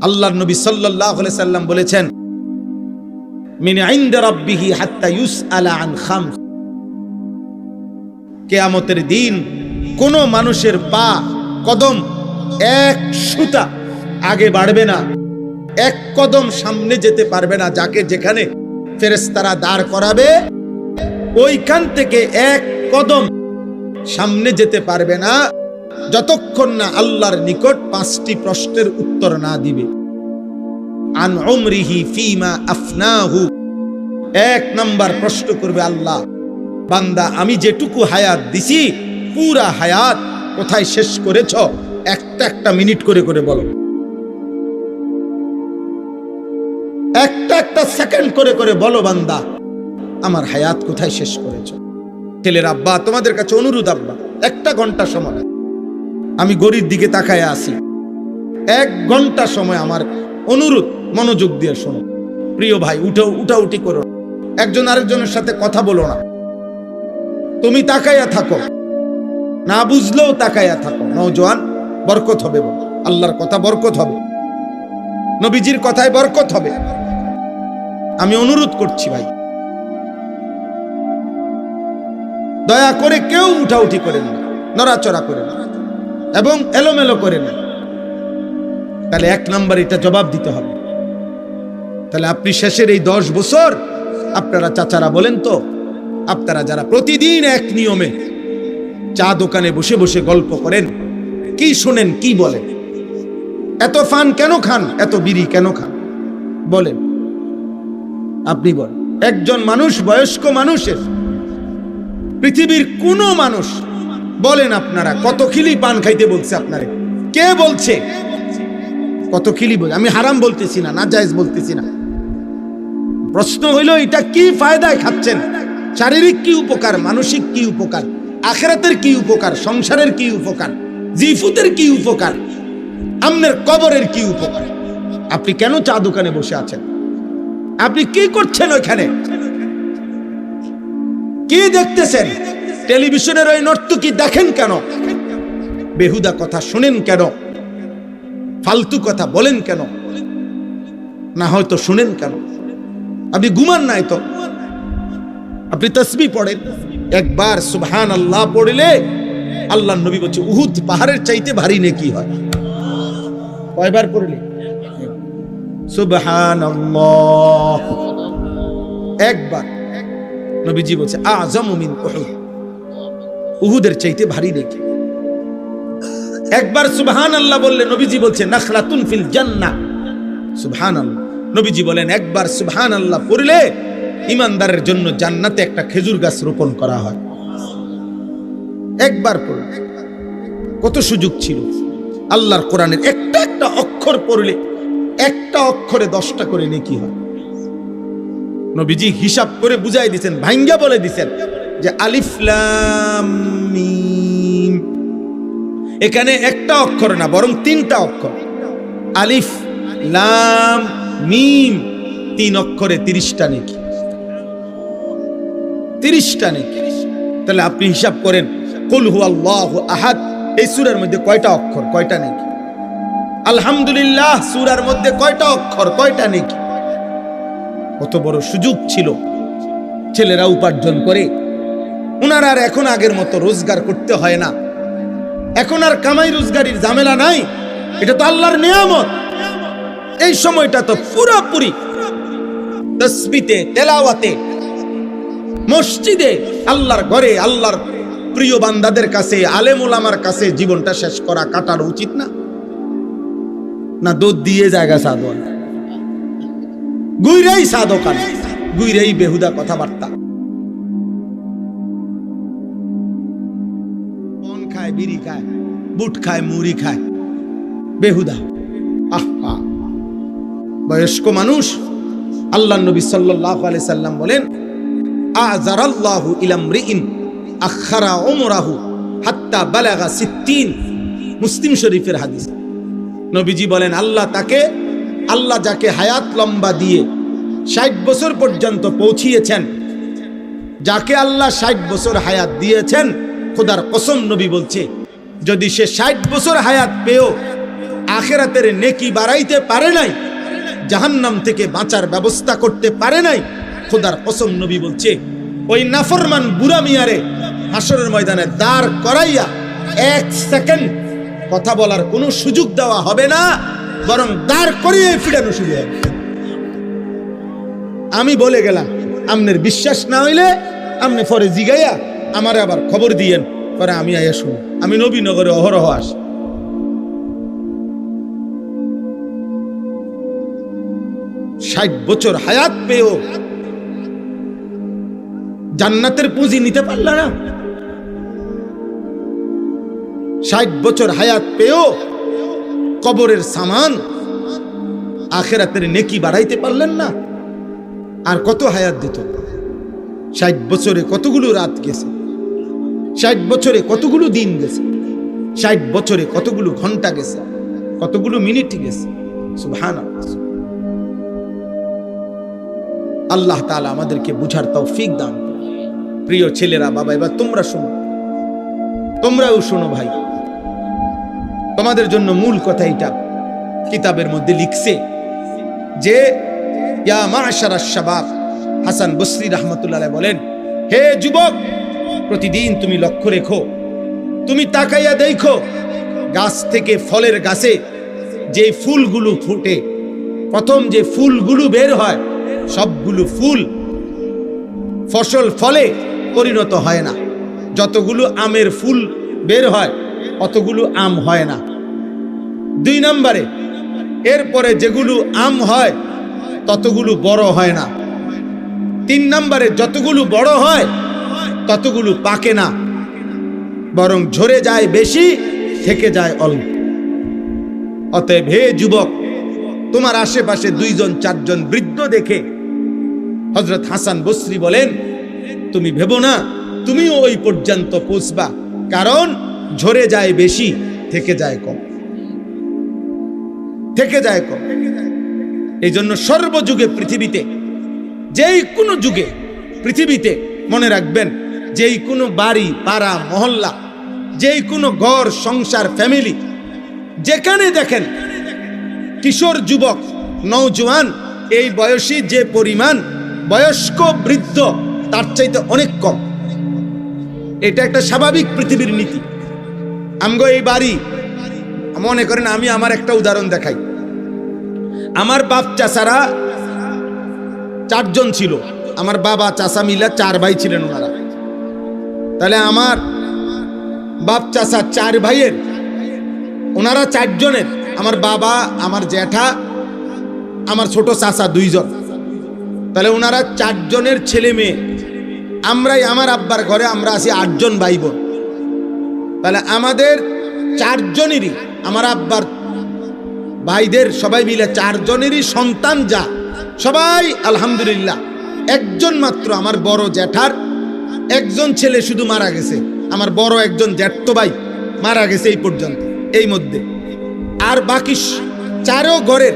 আল্লাহর নবী সাল্লাল্লাহু আলাইহি সাল্লাম বলেছেন, মিন ইনদা রাব্বিহি হাত্তা ইউসআলা আন খামস। কিয়ামতের দিন কোন মানুষের পা কদম এক সুতা আগে বাড়বে না, এক কদম সামনে যেতে পারবে না। যাকে যেখানে ফেরেশতারা দাঁড় করাবে ওইখান থেকে এক কদম সামনে যেতে পারবে না যতক্ষণ না আল্লাহর নিকট 5টি প্রশ্নের উত্তর না দিবে। আন উমরিহি ফিমা আফনাহু, 1 নাম্বার প্রশ্ন করবে আল্লাহ, বান্দা আমি যেটুকু হায়াত দিছি পুরা হায়াত কোথায় শেষ করেছ? একটা একটা মিনিট করে করে বলো, একটা একটা সেকেন্ড করে করে বলো বান্দা আমার হায়াত কোথায় শেষ করেছ। ছেলের আব্বা তোমাদের কাছে অনুরোধ, আব্বা 1 ঘন্টা সময় আমি গড়ির দিকে তাকায় আসি, 1 ঘন্টা সময় আমার অনুরোধ মনোযোগ দিয়ে শোনো। প্রিয় ভাই, উঠাউঠি করো, একজন আরেকজনের সাথে কথা বলো না, তুমি তাকায়া থাকো, না বুঝলেও তাকায়া থাকো। নওজোয়ান, বরকত হবে, আল্লাহর কথা বরকত হবে, নবীজির কথায় বরকত হবে। আমি অনুরোধ করছি ভাই, দয়া করে কেউ উঠাউঠি করেন না, নড়াচড়া করেন না এবং এলোমেলো করেন না। তাহলে 1 নাম্বার এটা জবাব দিতে হবে। তাহলে আপনি শেষের এই 10 বছর, আপনারা চাচারা বলেন তো, আপনারা যারা প্রতিদিন এক নিয়মে চা দোকানে বসে বসে গল্প করেন, কি শোনেন, কি বলেন, এত ফান কেন খান, এত বিড়ি কেন খান বলেন? আপনি বলেন। একজন মানুষ, বয়স্ক মানুষের, পৃথিবীর কোন মানুষ বলেন আপনারা কত খিলি পান খাইতে বলছে আপনারে? কে বলছে কত খিলি? বলে আমি হারাম বলতেছি না, নাজায়েজ বলতেছি না। প্রশ্ন হইল এটা কি ফায়দায় খাচ্ছেন? শারীরিক কি উপকার, মানসিক কি উপকার, আখিরাতের কি উপকার, সংসারের কি উপকার, জিফুতের কি উপকার, আমনের কবরের কি উপকার? আপনি কেন চা দোকানে বসে আছেন? আপনি কি করছেন ওইখানে? কি দেখতেছেন? টেলিভিশনের ওই নর্তকী দেখেন কেন? বেহুদা কথা শুনেন কেন? ফালতু কথা বলেন কেন? না হয়তো শুনেন কেন? আপনি ঘুমান নাই তো? আপনি তাসবিহ পড়েন, একবার সুবহানাল্লাহ পড়লে আল্লাহর নবী বলছে উহুদ পাহাড়ের চাইতে ভারী নেকি হয়। কয়বার পড়লে? সুবহানাল্লাহ একবার। নবীজি বলছে আযমু মিন উহুদ, উহুদের চাইতে ভারী নেকি। একবার সুবহানাল্লাহ বললে নবীজি বলছে নাখলাতুন ফিল জান্নাহ। সুবহানাল্লাহ, নবীজি বলেন একবার সুবহানাল্লাহ পড়লে ইমানদারের জন্য জান্নাতে একটা খেজুর গাছ রোপণ করা হয়। একবার পড়লে কত সুযোগ ছিল। আল্লাহর কোরআনের একটা একটা অক্ষর পড়লে একটা অক্ষরে 10টা করে নেকি হয়। নবীজি হিসাব করে বুঝাই দিয়েছেন, ভাঙ্গা বলে দিয়েছেন যে আলিফ লাম মিম, এখানে একটা অক্ষর না বরং 3টা অক্ষর। আলিফ লাম মিম, 3 অক্ষরে 30টা নেকি, 30টা নেকি। তাহলে আপনি হিসাব করেন কুল হুয়াল্লাহু আহাদ এই সূরার মধ্যে কয়টা অক্ষর, কয়টা নেকি? আলহামদুলিল্লাহ সূরার মধ্যে কয়টা অক্ষর, কয়টা নেকি? কত বড় সুযোগ ছিল। ছেলেরা উপার্জন করে, উনার আর এখন আগের মতো রোজগার করতে হয় না, এখন আর কামাই রোজগারির ঝামেলা নাই। এটা তো আল্লাহর নিয়ামত। এই সময়টা তো পুরোপুরি তাসবিতে, তেলাওয়াতে, মসজিদে, আল্লাহর ঘরে, আল্লাহর প্রিয় বান্দাদের কাছে, আলেম ওলামার কাছে জীবনটা শেষ করা, কাটার উচিত না? না দুধ দিয়ে জায়গা সাধন, গুইরাই সাধকান, গুইরাই বেহুদা কথাবার্তা, পান খায়, বিড়ি খায়, বুট খায়, মুড়ি খায়, বেহুদা। আহা, বয়স্ক মানুষ। আল্লাহর নবী সাল্লাল্লাহু আলাইহি সাল্লাম বলেন আযারাল্লাহু ইলা ইমরিইন আখারা উমরাহু হাত্তা বালাগা 60। মুসলিম শরীফের হাদিস। নবীজি বলেন আল্লাহ যাকে হায়াত লম্বা দিয়ে 60 বছর পর্যন্ত পৌঁছিয়েছেন, যাকে আল্লাহ 60 বছর হায়াত দিয়েছেন, খোদার কসম নবী বলছে যদি সে 60 বছর হায়াত পেয়েও আখিরাতের নেকি বাড়াইতে পারে নাই, জাহান্নাম থেকে বাঁচার ব্যবস্থা করতে পারে নাই, খোদার কসম নবী বলছে ওই নাফরমান বুড়া মিয়ারে হাসরের ময়দানে দাঁড় করাইয়া 1 সেকেন্ড কথা বলার কোনো সুযোগ দেওয়া হবে না, বরং দাঁড় করিয়ে ফিরানো শুরু হবে। আমি বলে গেলাম, আমনের বিশ্বাস না হইলে আমনে পরে জিগাইয়া আমারে আবার খবর দিয়েন, পরে আমি আইয়া শুনি। আমি নবীনগরে অহরহ আসি। ষাট বছর হায়াত পেয়েও জান্নাতের পুঁজি নিতে পারল না। 60 বছর হায়াত পেয়েও কবরের সামান, আখিরাতের নেকি বাড়াইতে পারলেন না। আর কত হায়াত দিত? 60 বছরে কতগুলো রাত গেছে, 60 বছরে কতগুলো দিন গেছে, 60 বছরে কতগুলো ঘন্টা গেছে, কতগুলো মিনিট গেছে। সুবহানাল্লাহ। আল্লাহ তাআলা আমাদেরকে বুঝার তৌফিক দান। প্রিয় ছেলেরা, বাবা, এবার তোমরা শোনো, তোমরাও শোনো ভাই। তোমাদের জন্য মূল কথা এটা কিতাবের মধ্যে লিখছে যে ইয়া মা'শারাশ শাবাব, হাসান বসরি রাহমাতুল্লাহ আলাইহি বলেন, হে যুবক, প্রতিদিন তুমি লক্ষ্য রেখো, তুমি তাকাইয়া দেখো গাছ থেকে ফলের গাছে যে ফুলগুলো ফুটে, প্রথম যে ফুলগুলো বের হয় সবগুলো ফুল ফসল ফলে পরিণত হয় না। যতগুলো আমের ফুল বের হয় অতগুলো আম হয় না। 2 নম্বরে, এরপরে যেগুলো আম হয় ততগুলো বড় হয় না। 3 নম্বরে, যতগুলো বড় হয় ততগুলো পাকে না, বরং ঝরে যায় বেশি, থেকে যায় অল্প। অতএব হে যুবক, তোমার আশেপাশে 2-4 জন বৃদ্ধ দেখে হযরত হাসান বসরি বলেন, তুমি ভেবো না তুমিও ওই পর্যন্ত পৌঁছবা, কারণ ঝরে যায় বেশি, থেকে যায় কম, থেকে যায় কম। এই জন্য সর্বযুগে পৃথিবীতে, যেই কোনো যুগে পৃথিবীতে মনে রাখবেন, যেই কোনো বাড়ি, পাড়া, মহল্লা, যেই কোনো ঘর, সংসার, ফ্যামিলি, যেখানে দেখেন কিশোর, যুবক, নওজোয়ান, এই বয়সী যে পরিমাণ, বয়স্ক, বৃদ্ধ তার চাইতে অনেক কম। এটা একটা স্বাভাবিক পৃথিবীর নীতি। আমগো এই বাড়ি, মনে করেন, আমি আমার একটা উদাহরণ দেখাই। আমার বাপ চাচারা 4 জন ছিল। আমার বাবা চাচা মিলা 4 ভাই ছিলেন ওনারা। তাহলে আমার বাপ চাচা 4 ভাইয়ের, ওনারা 4 জনের, আমার বাবা, আমার জ্যাঠা, আমার ছোট চাচা 2 জন। তাহলে ওনারা 4 জনের ছেলে মেয়ে। আমরাই, আমার আব্বার ঘরে আমরা আছি 8 জন ভাই বোন। তাহলে আমাদের 4 জনেরই, আমার আব্বার ভাইদের সবাই মিলে 4 জনেরই সন্তান যা, সবাই আলহামদুলিল্লাহ। একজন মাত্র আমার বড় জ্যাঠার একজন ছেলে শুধু মারা গেছে। আমার বড় একজন জ্যাঠতো ভাই মারা গেছে এই পর্যন্ত, এই মধ্যে। আর বাকি 4 ঘরের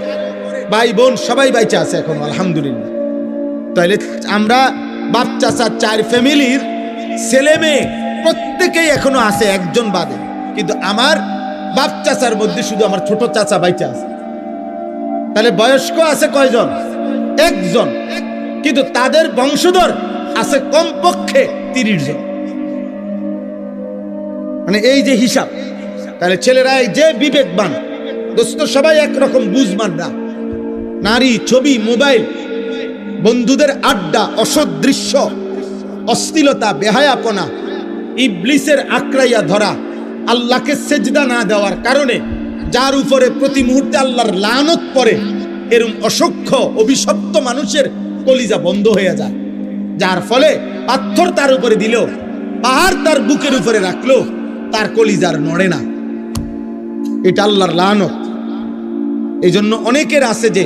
ভাই বোন সবাই বাইচা আছে এখন আলহামদুলিল্লাহ। তাহলে আমরা বাপ চাচা 4 ফ্যামিলির ছেলে মেয়ে প্রত্যেকেই এখনো আছে, একজন বাদে। কিন্তু আমার বাপ চাচার মধ্যে শুধু আমার ছোট চাচা বাইচা আছে। তাহলে বয়স্ক আছে কয়জন? 1 জন। কিন্তু তাদের বংশধর আছে কমপক্ষে 30 জন। মানে এই যে হিসাব, তাহলে ছেলেরা যে বিবেকবান দোস্ত, সবাই একরকম বুঝমান না। নারী, ছবি, মোবাইল, বন্ধুদের আড্ডা, অসৎ দৃশ্য, অশ্লীলতা, বেহায়াপনা, ইবলিসের আঁকড়াইয়া ধরা, আল্লাহকে সেজদা না দেওয়ার কারণে যার উপরে প্রতি মুহূর্তে আল্লাহর লানত পড়ে, এরকম অসংখ্য অভিশপ্ত মানুষের কলিজা বন্ধ হয়ে যায়। যার ফলে পাথর তার উপরে দিলেও, পাহাড় তার বুকের উপরে রাখলেও তার কলিজার নড়ে না। এটা আল্লাহর লানত। এই জন্য অনেকের আছে যে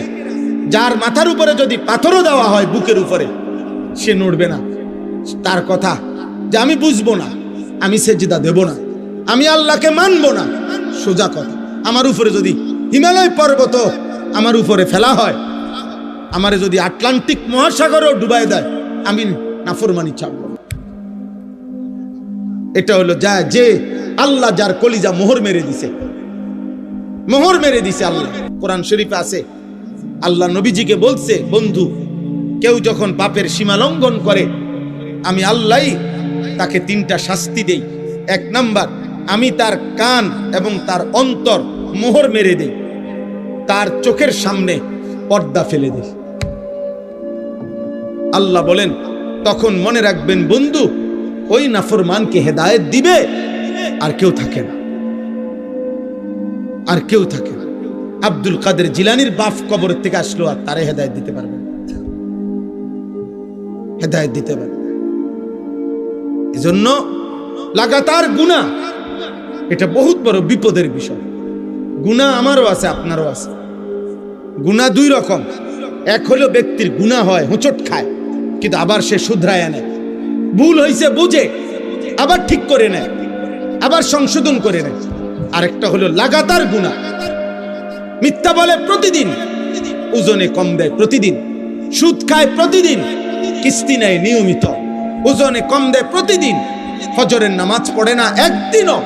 যার মাথার উপরে যদি পাথরও দেওয়া হয় বুকের উপরে, সে নড়বে না। তার কথা যে আমি বুঝবো না, আমি সেজদা দেব না, আমি আল্লাহকে মানবো না। সোজা কথা, আমার উপরে যদি হিমালয় পর্বত আমার উপরে ফেলা হয়, আমারে যদি আটলান্টিক মহাসাগরও ডুবাই দেয়, আমি নাফরমানি ছাড়ব না। এটা হলো যে আল্লাহ যার কলিজা মোহর মেরে দিছে। মোহর মেরে দিছে আল্লাহ। কোরআন শরীফে আছে, আল্লাহ নবীজিকে বলছে, বন্ধু কেউ যখন পাপের সীমা লঙ্ঘন করে আমি আল্লাহ তাকে 3টা শাস্তি দেই। 1 নাম্বার, আমি তার কান এবং তার অন্তর মোহর মেরে দেই, তার চোখের সামনে পর্দা ফেলে দেই। আল্লাহ বলেন তখন মনে রাখবেন বন্ধু, ওই নাফরমানকে হেদায়েত দিবে আর কেউ থাকে না, আর কেউ থাকে না। আব্দুল কাদের জিলানীর বাপ কবর থেকে আসলো, আর তারে হেদায়েত দিতে পারবে না, হেদায়েত দিতে পারবে। এজন্য লাগাতার গুনাহ, এটা বহুত বড় বিপদের বিষয়। গুনাহ আমারও আছে, আপনারও আছে। গুনাহ 2 রকম। এক হলো ব্যক্তির গুনাহ হয়, হোঁচট খায়, কিন্তু আবার সে শুধরায় নেয়, ভুল হয়েছে বুঝে আবার ঠিক করে নেয়, আবার সংশোধন করে নেয়। আরেকটা হলো লাগাতার গুনাহ, মিথ্যা বলে প্রতিদিন, ওজনে কম দেয় প্রতিদিন, সুদ খায় প্রতিদিন, কিস্তি নেয় নিয়মিত, ওজনে কম দেয় প্রতিদিন, ফজরের নামাজ পড়ে না একদিনও,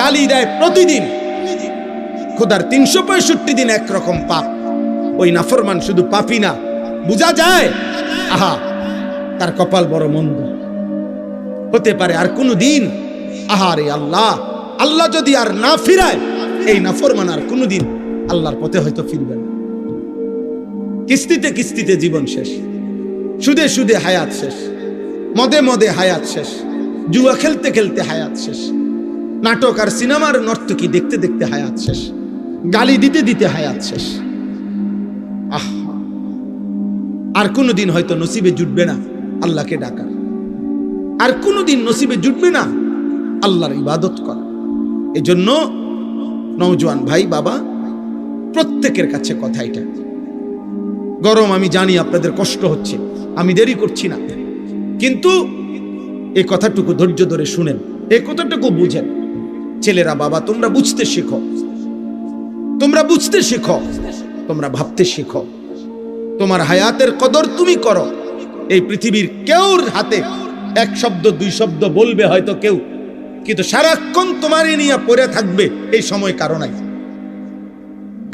গালি দেয় প্রতিদিন, খোদার 365 দিন একরকম পাপ। ওই নাফরমান শুধু পাপই না, বুঝা যায় আহা তার কপাল বড় মন্দ। হতে পারে আর কোনো দিন, আহারে আল্লাহ, আল্লাহ যদি আর না ফিরায় এই নাফরমান আর কোনোদিন আল্লাহর পথে হয়তো ফিরবে না। কিস্তিতে কিস্তিতে জীবন শেষ, সুদে সুদে হায়াত শেষ, মদে মদে হায়াত শেষ, জুয়া খেলতে খেলতে হায়াত শেষ, নাটক আর সিনেমার নর্তকী দেখতে দেখতে হায়াত শেষ, গালি দিতে দিতে হায়াত শেষ। আর কোনোদিন হয়তো নসিবে জুটবে না আল্লাহকে ডাকার, আর কোনোদিন নসিবে জুটবে না আল্লাহর ইবাদত করা। এজন্য নওজোয়ান ভাই বাবা, প্রত্যেকের কাছে কথা এটা। গরম আমি জানি, আপনাদের কষ্ট হচ্ছে, আমি দেরি করছি না, কিন্তু এই কথাটুকু ধৈর্য ধরে শুনেন, এই কথাটুকু বুঝেন। ছেলেরা বাবা, তোমরা বুঝতে শেখো, তোমরা বুঝতে শেখো, তোমরা ভাবতে শেখো। তোমার হায়াতের কদর তুমি করো। এই পৃথিবীর কেউর হাতে 1 শব্দ 2 শব্দ বলবে হয়তো কেউ, কিন্তু সারাক্ষণ তোমারই নিয়ে পড়ে থাকবে এই সময় কারো নাই,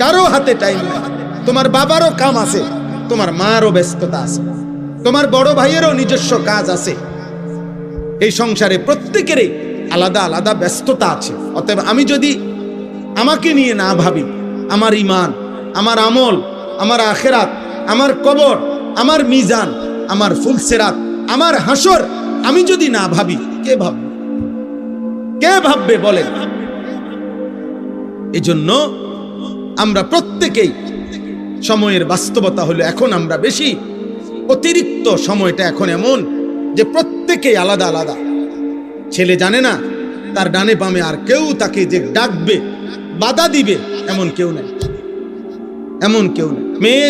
কারো হাতে টাইম নাই। তোমার বাবারও কাম আছে, তোমার মারও ব্যস্ততা আছে, তোমার বড় ভাইয়েরও নিজস্ব কাজ আছে। এই সংসারে প্রত্যেকেরই আলাদা আলাদা ব্যস্ততা আছে। অতএব আমি যদি আমাকে নিয়ে না ভাবি, আমার ঈমান, আমার আমল, আমার আখিরাত, আমার কবর, আমার মিজান, আমার ফুলসিরাত, আমার হাসর আমি যদি না ভাবি, কে ভাববে? কে ভাববে বলেন? এজন্য আমরা প্রত্যেকেই, সময়ের বাস্তবতা হলো এখন আমরা বেশি অতিরিক্ত, সময়টা এখন এমন যে প্রত্যেকেই আলাদা আলাদা। ছেলে জানে না তার ডানে বামে আর কেউ তাকে যে ডাকবে, বাধা দিবে, এমন কেউ নাই, এমন কেউ নাই। মেয়ে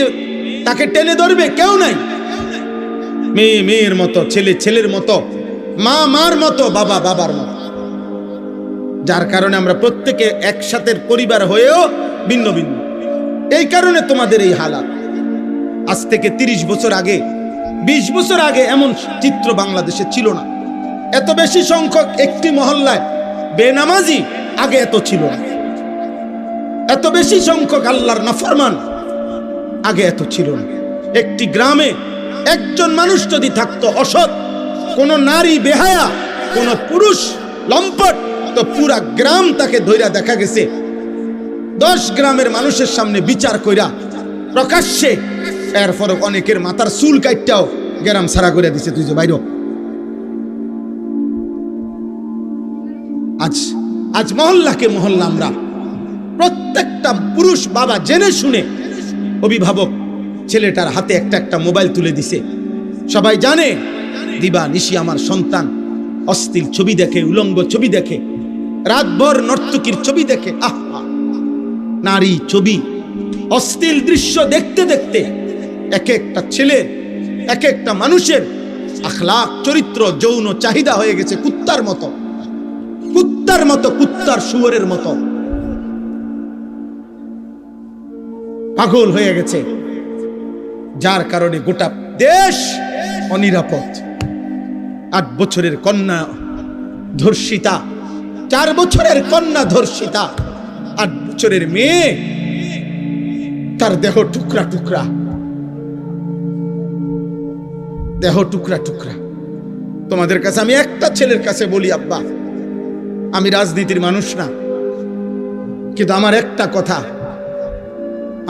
তাকে টেনে ধরবে, কেউ নাই। মেয়ে মেয়ের মতো, ছেলে ছেলের মতো, মা মার মতো, বাবা বাবার মতো। যার কারণে আমরা প্রত্যেকে একসাথে পরিবার হয়েও ভিন্ন ভিন্ন। এই কারণে তোমাদের এই হালাত। আজ থেকে 30 বছর আগে, 20 বছর আগে এমন চিত্র বাংলাদেশে ছিল না। এত বেশি সংখ্যক একটি মহল্লায় বেনামাজি আগে এত ছিল না। এত বেশি সংখ্যক আল্লাহর নাফরমান আগে এত ছিল না। একটি গ্রামে একজন মানুষ যদি থাকতো অসৎ, কোন নারী বেহায়া, কোন পুরুষ লম্পট, তো পুরা গ্রাম তাকে ধইরা দেখা গেছে 10 গ্রামের মানুষের সামনে বিচার কইরা প্রকাশ্যে, এরপর অনেকের মাথার চুল কাটটাও গ্রাম ছাড়া করে দিছে, তুই যে বাইরে। আজ আজ মহল্লাকে মহল্লা আমরা প্রত্যেকটা পুরুষ বাবা জেনে শুনে, অভিভাবক ছেলেটার হাতে একটা একটা মোবাইল তুলে দিছে। সবাই জানে দিবা নিশি আমার সন্তান অশ্লীল ছবি দেখে, উলঙ্গ ছবি দেখে, রাতভর নর্তকীর ছবি দেখে। আহা, নারী ছবি, অশ্লীল দৃশ্য দেখতে দেখতে এক একটা ছেলে, এক একটা মানুষের আখলাক, চরিত্র, যৌন চাহিদা হয়ে গেছে কুত্তার মতো, কুত্তার মতো, কুত্তার শুয়োরের মতো পাগল হয়ে গেছে। যার কারণে গোটা দেশ অনিরাপদ। 8 বছরের কন্যা ধর্ষিতা, 4 বছরের কন্যা ধর্ষিতা, বছরের মেয়ে, তার দেহ টুকরা টুকরা, দেহ টুকরা টুকরা। তোমাদের কাছে আমি একটা ছেলের কাছে বলি, আব্বা আমি রাজনীতির মানুষ না, কিন্তু আমার একটা কথা,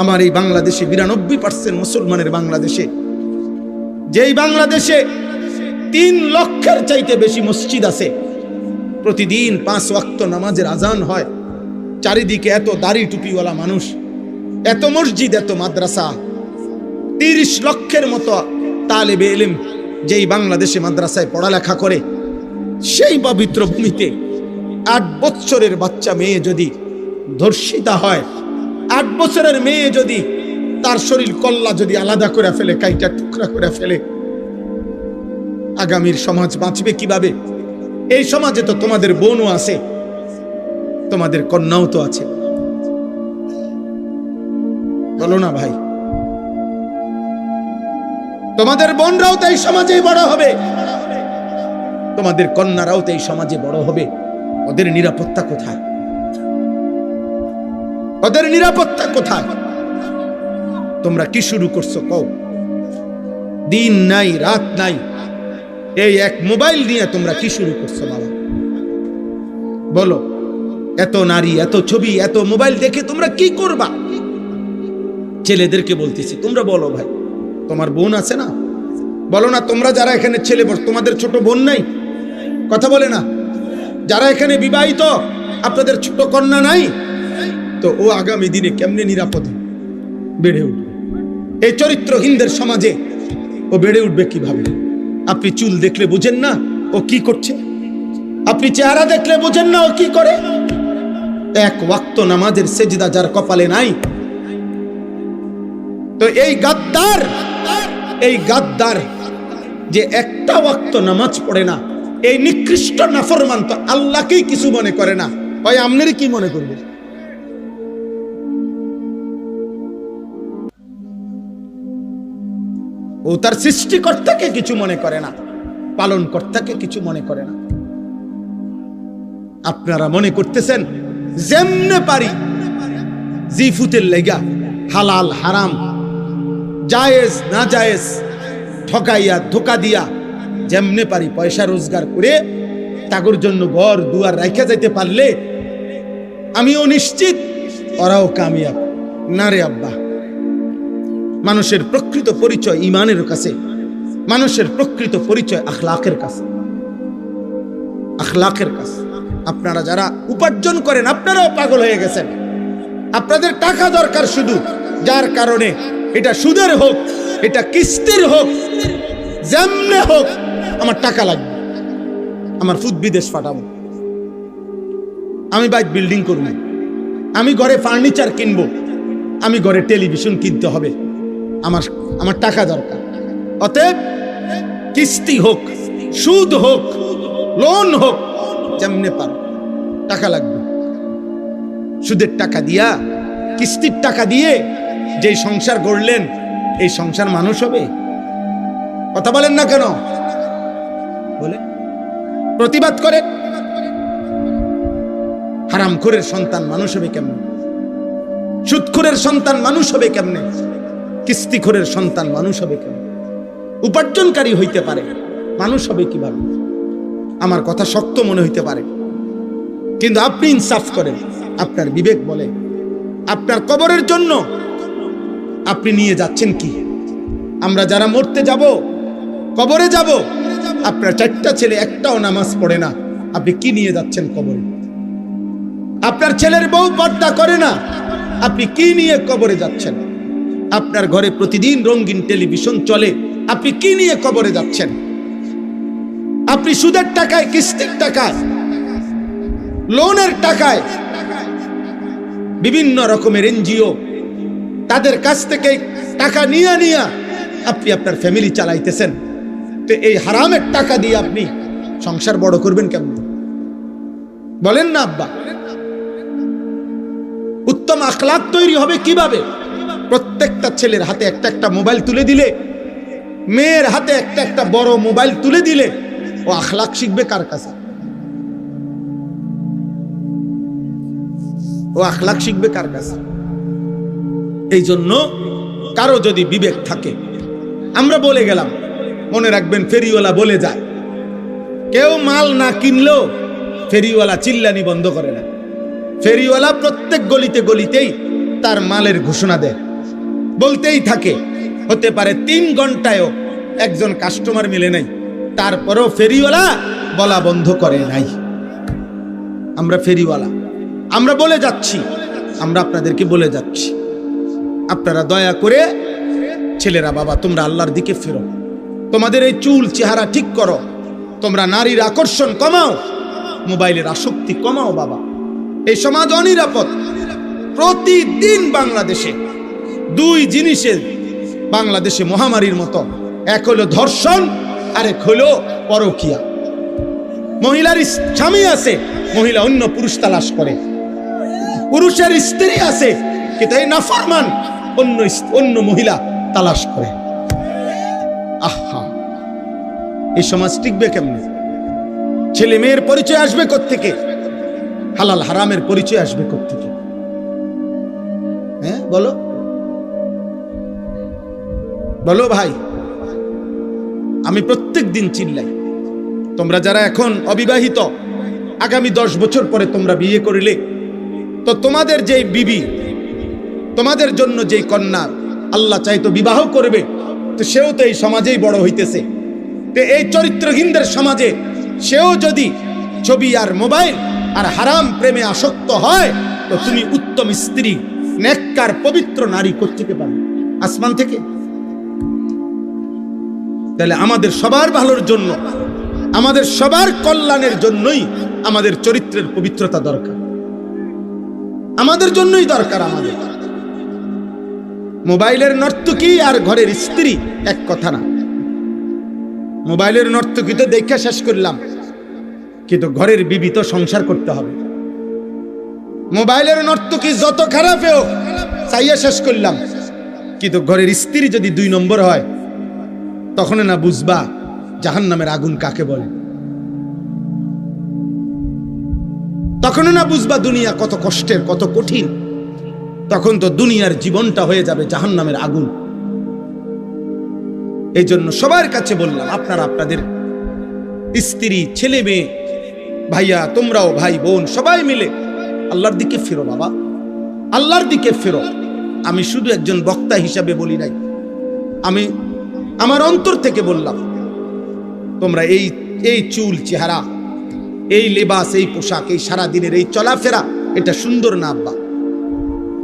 আমার এই বাংলাদেশে 92% মুসলমানের বাংলাদেশে, যেই বাংলাদেশে 3 লক্ষের চাইতে বেশি মসজিদ আছে, প্রতিদিন 5 ওয়াক্ত নামাজের আজান হয়, চারিদিকে এত দাড়ি টুপিওয়ালা মানুষ, এত মসজিদ, এত মাদ্রাসা, 30 লক্ষের মতো তালেবে ইলম যেই বাংলাদেশে মাদ্রাসায় পড়ালেখা করে, সেই পবিত্র ভূমিতে 8 বছরের বাচ্চা মেয়ে যদি ধর্ষিতা হয়, 8 বছরের মেয়ে যদি তার শরীর কল্লা যদি আলাদা করে ফেলে, কাইটা টুকরা করে ফেলে, আগামীর সমাজ বাঁচবে কিভাবে? এই সমাজে তো তোমাদের বোনও আছে, তোমাদের কন্যাও তো আছে, বলো না ভাই? তোমাদের বোনরাও তো এই সমাজেই বড় হবে, তোমাদের কন্যারাও তো এই সমাজে বড় হবে। ওদের নিরাপত্তা কোথায়? ওদের নিরাপত্তা কোথায়? তোমরা কি শুরু করছো কও? দিন নাই রাত নাই, এই এক মোবাইল নিয়ে তোমরা কি শুরু করছো বাবা? বলো, এত নারী, এত ছবি, এত মোবাইল দেখে তোমরা কি করবা? ছেলেদেরকে বলতেছি, তোমরা বলো ভাই, তোমার বোন আছে না? বলো না, তোমরা যারা এখানে ছেলে, তোমাদের ছোট বোন নাই? কথা বলে না? যারা এখানে বিবাহিত, আপনাদের ছোট কন্যা নাই? তো ও আগামী দিনে কেমনে নিরাপদে বেড়ে উঠবে? এই চরিত্রহীনদের সমাজে ও বেড়ে উঠবে কিভাবে? আপনি চুল দেখলে বুঝেন না ও কি করছে? আপনি চেহারা দেখলে বুঝেন না ও কি করে? 1 ওয়াক্ত নামাজের সেজদা যার কপালে নাই, তো এই গাদ্দার যে একটা ওয়াক্ত নামাজ পড়ে না, এই নিকৃষ্ট নাফরমান তো আল্লাহকেই কিছু মনে করে না, ওই আমনেরই কি মনে করবে? ও তার সৃষ্টিকর্তাকে কিছু মনে করে না, পালনকর্তাকে কিছু মনে করে না। আপনারা মনে করতেছেন যেমনে পারি জিফুতের লেগা, হালাল হারাম, জায়েজ না জায়েজ, ঠকাইয়া ধোকা দিয়া যেমনে পারি পয়সা রোজগার করে তাগর জন্য ঘর দুয়ার রাখা যাইতে পারলে আমিও নিশ্চিত ওরাও কামিয়াব। না রে আব্বা, মানুষের প্রকৃত পরিচয় ঈমানের কাছে, মানুষের প্রকৃত পরিচয় আখলাকের কাছে, আখলাকের কাছে। আপনারা যারা উপার্জন করেন, আপনারাও পাগল হয়ে গেছেন। আপনাদের টাকা দরকার শুধু, যার কারণে এটা সুদের হোক, এটা কিস্তির হোক, যেমনে হোক আমার টাকা লাগবে, আমার ফুদ বিদেশ পাঠাবো, আমি বাইক বিল্ডিং করবো, আমি ঘরে ফার্নিচার কিনবো, আমি ঘরে টেলিভিশন কিনতে হবে, আমার টাকা দরকার। অতএব কিস্তি হোক, সুদ হোক, লোন হোক, যেমনে পারো টাকা লাগবে। সুদের টাকা দিয়া, কিস্তির টাকা দিয়ে যে সংসার গড়লেন, এই সংসার মানুষ হবে? কথা বলেন না কেন? বলে প্রতিবাদ করে। হারামখোরের সন্তান মানুষ হবে কেমনে? সুদখোরের সন্তান মানুষ হবে কেমনে? কিস্তিখোরের সন্তান মানুষ হবে কেমনে? উপার্জনকারী হইতে পারে, মানুষ হবে কিভাবে? আমার কথা শক্ত মনে হইতে পারে, কিন্তু আপনি ইনসাফ করেন, আপনার বিবেক বলে আপনার কবরের জন্য আপনি নিয়ে যাচ্ছেন কি? আমরা যারা মরতে যাব, কবরে যাব, আপনার 4টা ছেলে একটাও নামাজ পড়ে না, আপনি কি নিয়ে যাচ্ছেন কবরে? আপনার ছেলের বউ পর্দা করে না, আপনি কি নিয়ে কবরে যাচ্ছেন? আপনার ঘরে প্রতিদিন রঙিন টেলিভিশন চলে, আপনি কি নিয়ে কবরে যাচ্ছেন? আপনি সুদের টাকায়, কিস্তির টাকায়, লোনের টাকায়, বিভিন্ন রকমের এনজিও তাদের কাছ থেকে টাকা নিয়ে আপনি আপনার ফ্যামিলি চালাইতেছেন। তো এই হারামের টাকা দিয়ে আপনি সংসার বড় করবেন কেমন? বলেন না আব্বা? উত্তম আখলাক তৈরি হবে কিভাবে? প্রত্যেকটা ছেলের হাতে একটা একটা মোবাইল তুলে দিলে, মেয়ের হাতে একটা একটা বড় মোবাইল তুলে দিলে ও আখলাক শিখবে কার কাছে? ও আখলাক শিখবে কার কাছে? এই জন্য কারো যদি বিবেক থাকে, আমরা বলে গেলাম, মনে রাখবেন ফেরিওয়ালা বলে যায়, কেউ মাল না কিনলেও ফেরিওয়ালা চিল্লানি বন্ধ করে না। ফেরিওয়ালা প্রত্যেক গলিতে গলিতেই তার মালের ঘোষণা দেয়, বলতেই থাকে। হতে পারে 3 ঘন্টায়ও একজন কাস্টমার মিলে নাই, তারপরও ফেরিওয়ালা বলা বন্ধ করে নাই। আমরা ফেরিওয়ালা, আমরা বলে যাচ্ছি, আমরা আপনাদেরকে বলে যাচ্ছি, আপনারা দয়া করে ছেলেরা, বাবা তোমরা আল্লাহর দিকে ফেরো, তোমাদের এই চুল চেহারা ঠিক করো, তোমরা নারীর আকর্ষণ কমাও, মোবাইলের আসক্তি কমাও। বাবা এই সমাজ অনিরাপদ। প্রতিদিন বাংলাদেশে 2 জিনিসের বাংলাদেশে মহামারীর মতো, এক হলো ধর্ষণ, আরেক হলো পরকীয়া। মহিলার স্বামী আছে, মহিলা অন্য পুরুষ তালাশ করে, পুরুষের স্ত্রী আছে কিন্তু এই নাফরমান অন্য মহিলা তালাশ করে। আহা, এই সমাজ টিকবে কেমনে? ছেলে মেয়ের পরিচয় আসবে কোত্থেকে? হালাল হারামের পরিচয় আসবে কোত্থেকে? হ্যাঁ বলো বলো ভাই। আমি প্রত্যেক দিন চিল্লাই, তোমরা যারা এখন অবিবাহিত, আগামী 10 বছর পরে তোমরা বিয়ে করিলে তো তোমাদের যে বিবি, তোমাদের জন্য যে কন্যা আল্লাহ চাইতো বিবাহ করবে, তো সেও তো এই সমাজেই বড় হইতেছে। তো এই চরিত্রহীনদের সমাজে সেও যদি ছবি আর মোবাইল আর হারাম প্রেমে আসক্ত হয়, তো তুমি উত্তম স্ত্রী, নেককার পবিত্র নারী কোত্থেকে পাবে? আসমান থেকে? তাহলে আমাদের সবার ভালোর জন্য, আমাদের সবার কল্যাণের জন্যই আমাদের চরিত্রের পবিত্রতা দরকার, আমাদের জন্যই দরকার। আমাদের মোবাইলের নর্তকী আর ঘরের স্ত্রী এক কথা না। মোবাইলের নর্তকী তো দেখে শেষ করলাম, কিন্তু ঘরের বিবি তো সংসার করতে হবে। মোবাইলের নর্তকী যত খারাপ হোক চাইয়া শেষ করলাম, কিন্তু ঘরের স্ত্রী যদি 2 নম্বর হয়, তখন না বুঝবা জাহান্নামের আগুন কাকে বলে, তখন না বুঝবা দুনিয়া কত কষ্টের, কত কঠিন। তখন তো দুনিয়ার জীবনটা হয়ে যাবে জাহান্নামের আগুন। এই জন্য সবার কাছে বললাম, আপনারা আপনাদের স্ত্রী, ছেলে মেয়ে, ভাইয়া, তোমরাও ভাই বোন সবাই মিলে আল্লাহর দিকে ফেরো। বাবা আল্লাহর দিকে ফেরো। আমি শুধু একজন বক্তা হিসাবে বলি নাই, আমি আমার অন্তর থেকে বললাম, তোমরা এই চুল চেহারা, এই লেবাস, এই পোশাক, এই সারা দিনের এই চলাফেরা, এটা সুন্দর না আব্বা।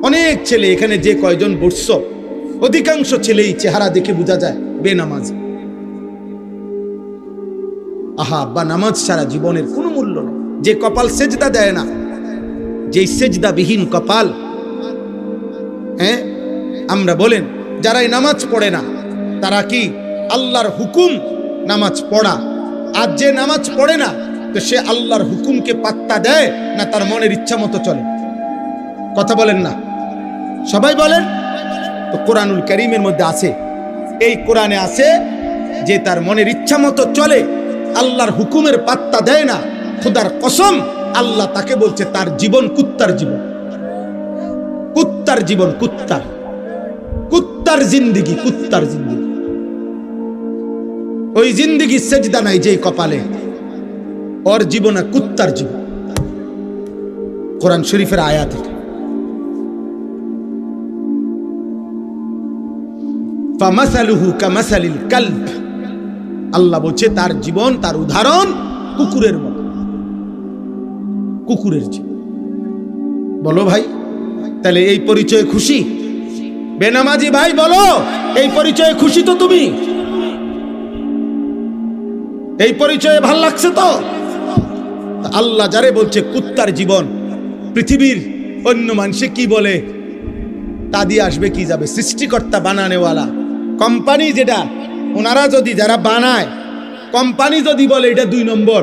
অনেক ছেলে এখানে যে কয়জন বসছো, অধিকাংশ ছেলে এই চেহারা দেখে বোঝা যায় বেনামাজ। আহা আব্বা, নামাজ সারা জীবনের কোনো মূল্য না। যে কপাল সেজদা দেয় না, যে সেজদা বিহীন কপাল, হ্যাঁ আমরা বলেন যারাই নামাজ পড়ে না, তারা কি আল্লাহর হুকুম নামাজ পড়া, আর যে নামাজ পড়ে না তো সে আল্লাহর হুকুমকে পাত্তা দেয় না, তার মনের ইচ্ছা মতো চলে? কথা বলেন না, সবাই বলেন তো। কোরআনুল কারীমের মধ্যে আছে, এই কোরআনে আছে যে তার মনের ইচ্ছা মতো চলে, আল্লাহর হুকুমের পাত্তা দেয় না, খোদার কসম আল্লাহ তাকে বলছে তার জীবন কুত্তার জীবন, কুত্তার জীবন, কুত্তার জিন্দিগি, কুত্তার জিন্দিগি। ওই জিন্দিগি সেজদা নাই যে কপালে, ওর জীবনে কুত্তার জীবন। কোরআন শরীফের আয়াত। ফামাসালুহু কামাসালিল কালব, আল্লাহ বলছে তার জীবন, তার উদাহরণ কুকুরের মতো, কুকুরের জীবন। বলো ভাই, তাহলে এই পরিচয়ে খুশি? বেনামাজি ভাই বলো, এই পরিচয়ে খুশি তো তুমি? এই পরিচয়ে ভাল লাগছে তো? আল্লাহ যারে বলছে কুত্তার জীবন, পৃথিবীর অন্য মানুষে কি বলে তা দিয়ে আসবে কি যাবে? সৃষ্টিকর্তা বানানেওয়ালা কোম্পানি, যেটা ওনারা যদি, যারা বানায় কোম্পানি যদি বলে এটা 2 নম্বর,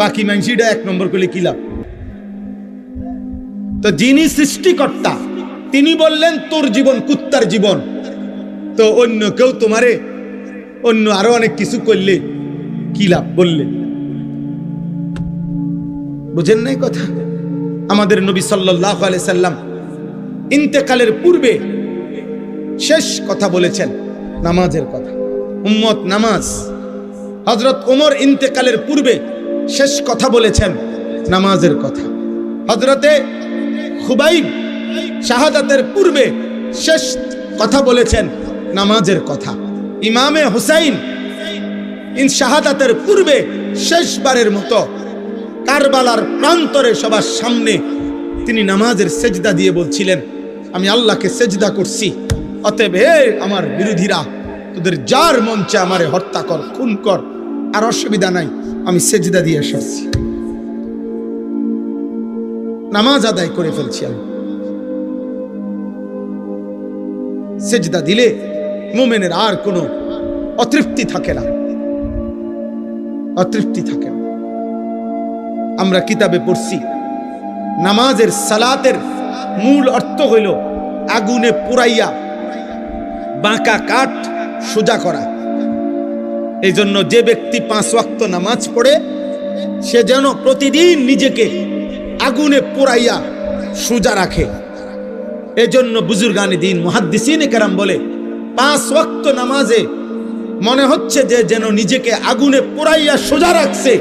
বাকি মানুষ এটা 1 নম্বর করলে কি লাভ? তো যিনি সৃষ্টিকর্তা তিনি বললেন তোর জীবন কুত্তার জীবন, তো অন্য কেউ তোমারে অন্য আরো অনেক কিছু করলে কি লাভ? বললে বুঝেন নাই কথা? আমাদের নবী সাল্লাল্লাহু আলাইহি সাল্লাম ইন্তেকালের পূর্বে শেষ কথা বলেছেন নামাজের কথা। উম্মত নামাজ। হযরত ওমর ইন্তেকালের পূর্বে শেষ কথা বলেছেন নামাজের কথা। হযরতে খুবাইব শাহাদাতের পূর্বে শেষ কথা বলেছেন নামাজের কথা। ইমামে হুসাইন শাহাদাতের পূর্বে শেষবারের মতো কারবালার প্রান্তরে সবার সামনে তিনি নামাজের সেজদা দিয়ে বলছিলেন, আমি আল্লাহকে সেজদা করছি, অতএব হে আমার বিরোধীরা, তোদের যার মঞ্চে আমারে হত্যা কর, খুন কর, আর অসুবিধা নাই, আমি সেজদা দিয়ে এসেছি, নামাজ আদায় করে ফেলছি। আমি সেজদা দিলে মুমিনের আর কোনো অতৃপ্তি থাকে না, অতৃপ্তি থাকে না। আমরা কিতাবে পড়ছি নামাজের সালাতের মূল অর্থ হইল আগুনে পুরাইয়া বাঁকা কাঠ সোজা করা। এই জন্য যে ব্যক্তি 5 ওয়াক্ত নামাজ পড়ে সে যেন প্রতিদিন নিজেকে আগুনে পুরাইয়া সোজা রাখে। এজন্য বুজুর্গানে দিন মুহাদ্দিসিনে কেরাম বলে 5 ওয়াক্ত নামাজে মনে হচ্ছে যে যেন নিজেকে আগুনে পুরাইয়া সোজা রাখছে,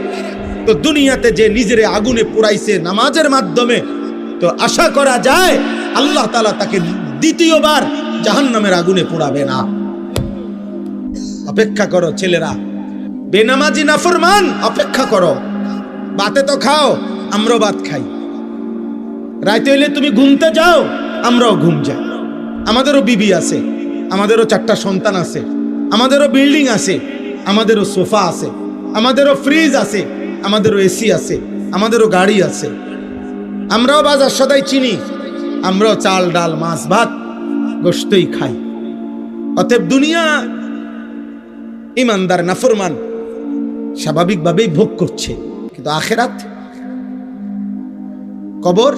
তো দুনিয়াতে যে নিজের আগুনে পুরাইছে নামাজের মাধ্যমে, তো আশা করা যায় আল্লাহ তাআলা তাকে দ্বিতীয়বার জাহান্নামের আগুনে পোড়াবে না। অপেক্ষা করো ছেলেরা, বেনামাজি নাফরমান, অপেক্ষা করো। ভাতে তো খাও, আমরাও ভাত খাই। রাতে হইলে তুমি ঘুমতে যাও, আমরাও ঘুম যাই। আমাদেরও বিবি আছে, আমাদেরও 4টা সন্তান আছে, আমাদেরও বিল্ডিং আছে, আমাদেরও সোফা আছে, আমাদেরও ফ্রিজ আছে, আমাদেরও এসি আছে, আমাদেরও গাড়ি আছে। আমরাও বাজার সদাই চিনি, আমরাও চাল ডাল মাছ ভাত গোশতই খাই। অতএব দুনিয়া ইমানদার নাফরমান স্বাভাবিকভাবেই ভোগ করছে, কিন্তু আখেরাত, কবর,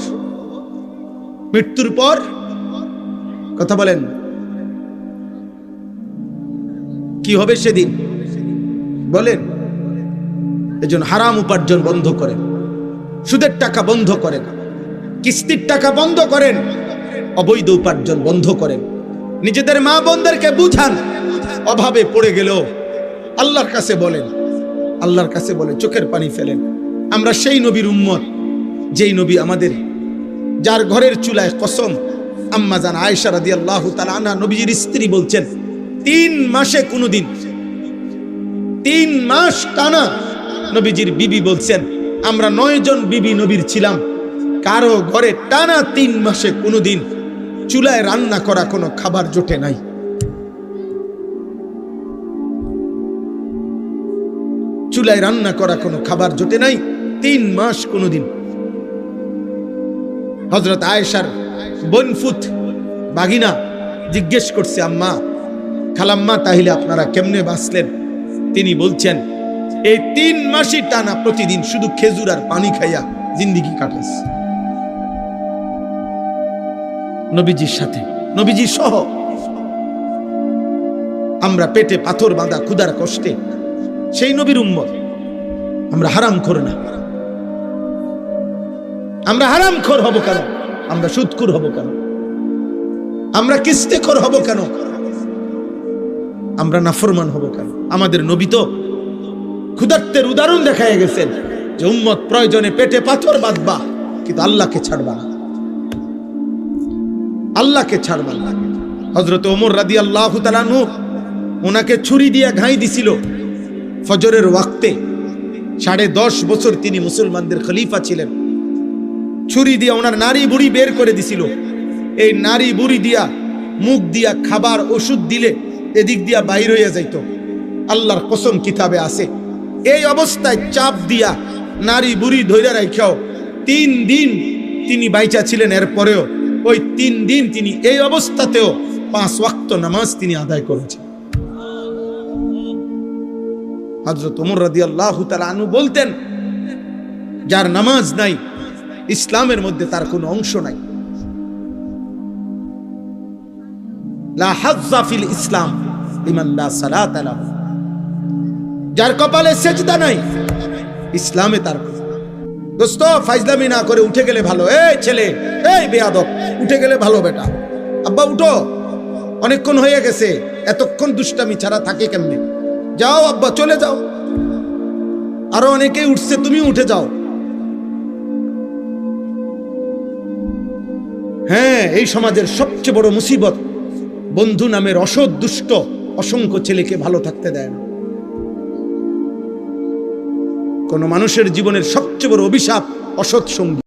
মৃত্যুর পর কথা বলেন কি হবে সেদিন বলেন। এজন্য হারাম উপার্জন বন্ধ করেন, সুদের টাকা বন্ধ করেন, কিস্তির টাকা বন্ধ করেন, অবৈধ উপার্জন বন্ধ করেন। নিজেদের মা বোনদেরকে বুঝান, অভাবে পড়ে গেল আল্লাহর কাছে বলেন, আল্লাহর কাছে বলেন, চোখের পানি ফেলেন। আমরা সেই নবীর উম্মত যেই নবী আমাদের, যার ঘরের চুলায় কসম আম্মা জান আয়েশা রাদিয়াল্লাহু তাআলা আনহা নবীজির স্ত্রী বলছেন 3 মাসে কোনদিন 3 মাস টানা নবীজির বিবি বলছেন আমরা 9 জন বিবি নবীর ছিলাম, কারো ঘরে টানা 3 মাসে কোনদিন চুলায় রান্না করা কোনো খাবার জোটে নাই। চুলায় রান্না করা কোনো খাবার জোটে নাই 3 মাস কোনদিন। হযরত আয়েশার বনফুত বাগিনা জিজ্ঞেস করছে, আম্মা, খালাম্মা, তাহলে আপনারা কেমনে বাঁচলেন? তিনি বলছেন এই 3 মাসই টানা প্রতিদিন শুধু খেজুর আর পানি খাইয়া জিন্দেগি কাটাইছে। নবীজির সাথে, নবীজি সহ আমরা পেটে পাথর বাঁধা ক্ষুধার কষ্টে সেই নবীর উম্মত। আমরা হারামখোর না, আমরা হারামখোর হব কেন? আমরা সুদখোর হব কেন? আমরা কিস্তেখোর হব কেন? আমরা নাফরমান হব কেন? আমাদের নবী তো ক্ষুধার্তের উদাহরণ দেখায় গেছেন যে উম্মত প্রয়োজনে পেটে পাথর বাঁধবা, কিন্তু আল্লাহকে ছাড়বা না, আল্লাহকে ছাড়বা না। হযরত ওমর রাদিয়াল্লাহু তাআলা আনহু ওনাকে ছুরি দিয়ে ঘাই দিছিল ফজরের ওয়াক্তে। 10.5 বছর তিনি মুসলমানদের খলিফা ছিলেন। ছুরি দিয়ে ওনার নারী বুড়ি বের করে দিছিল। এই নারী বুড়ি দিয়া মুখ দিয়া খাবার ওষুধ দিলে এদিক দিয়া বাইর হইয়া যাইত। আল্লাহর কসম কিতাবে আছে, এই অবস্থায় চাপ দিয়া নারী বুড়ি ধইরা রাখাও 3 দিন তিনি বাইচা ছিলেন। এরপরেও ওই 3 দিন তিনি এই অবস্থাতেও 5 ওয়াক্ত নামাজ তিনি আদায় করেছেন। হযরত ওমর রাদিয়াল্লাহু তাআলা আনহু বলতেন, যার নামাজ নাই ইসলামের মধ্যে তার কোনো অংশ নাই। লা হাজ্জা ফিল ইসলাম লিমান লা সালাতা লাহু। যার কপালে সেজদা নাই ইসলামে তার দোস্ত ফাইজলামি না করে উঠে গেলে ভালো। এই ছেলে, এই বেয়াদব, উঠে গেলে ভালো বেটা। আব্বা উঠো, অনেকক্ষণ হয়ে গেছে, এতক্ষণ দুষ্টামি ছাড়া থাকে কেমনে? যাও আব্বা, চলে যাও। আরো অনেকেই উঠছে, তুমি উঠে যাও। হ্যাঁ, এই সমাজের সবচেয়ে বড় মুসিবত, বন্ধু নামের অসৎ দুষ্ট অসংখ্য ছেলেকে ভালো থাকতে দেয় না। কোন মানুষের জীবনের সবচেয়ে বড় অভিশাপ অসৎ সঙ্গী।